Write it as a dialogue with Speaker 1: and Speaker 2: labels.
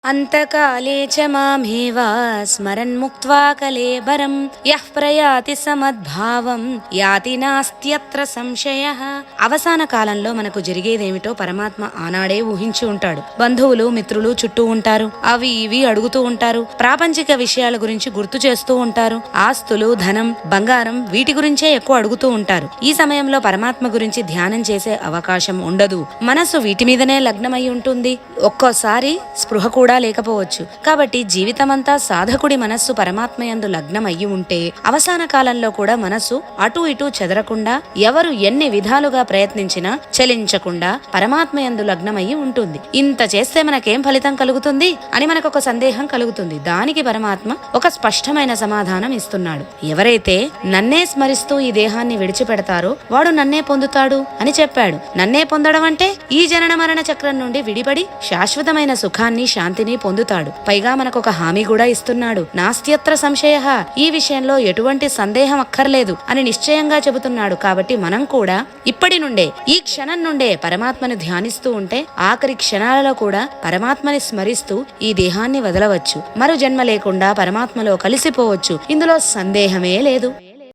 Speaker 1: అంతకాలే చ మామేవ స్మరన్ముక్త్వా కలేబరం యః ప్రయాతి సమద్భావం యాతి నాస్త్యత్ర సంశయః. అవసాన కాలంలో మనకు జరిగేదేమిటో పరమాత్మ ఆనాడే ఊహించి ఉంటాడు. బంధువులు మిత్రులు చుట్టూ ఉంటారు, అవి ఇవి అడుగుతూ ఉంటారు, ప్రాపంచిక విషయాల గురించి గుర్తు చేస్తూ ఉంటారు, ఆస్తులు ధనం బంగారం వీటి గురించే ఎక్కువ అడుగుతూ ఉంటారు. ఈ సమయంలో పరమాత్మ గురించి ధ్యానం చేసే అవకాశం ఉండదు. మనసు వీటి మీదనే లగ్నమై ఉంటుంది. ఒక్కోసారి స్పృహ కూడా లేకపోవచ్చు. కాబట్టి జీవితమంతా సాధకుడి మనస్సు పరమాత్మయందు లగ్నం అయ్యి ఉంటే అవసాన కాలంలో కూడా మనస్సు అటు ఇటు చెదరకుండా, ఎవరు ఎన్ని విధాలుగా ప్రయత్నించినా చలించకుండా పరమాత్మయందు లగ్నమయ్యి ఉంటుంది. ఇంత చేస్తే మనకేం ఫలితం కలుగుతుంది అని మనకొక సందేహం కలుగుతుంది. దానికి పరమాత్మ ఒక స్పష్టమైన సమాధానం ఇస్తున్నాడు. ఎవరైతే నన్నే స్మరిస్తూ ఈ దేహాన్ని విడిచిపెడతారో వాడు నన్నే పొందుతాడు అని చెప్పాడు. నన్నే పొందడం అంటే ఈ జనన మరణ చక్రం నుండి విడిపడి శాశ్వతమైన సుఖాన్ని శాంతిని పొందుతాడు. పైగా మనకొక హామీ కూడా ఇస్తున్నాడు. నాస్త్యత్ర సంశయః, ఈ విషయంలో ఎటువంటి సందేహం అక్కర్లేదు అని నిశ్చయంగా చెబుతున్నాడు. కాబట్టి మనం కూడా ఇప్పటి నుండే, ఈ క్షణం నుండే పరమాత్మని ధ్యానిస్తూ ఉంటే ఆఖరి క్షణాలలో కూడా పరమాత్మని స్మరిస్తూ ఈ దేహాన్ని వదలవచ్చు. మరు జన్మ లేకుండా పరమాత్మలో కలిసిపోవచ్చు. ఇందులో సందేహమే లేదు.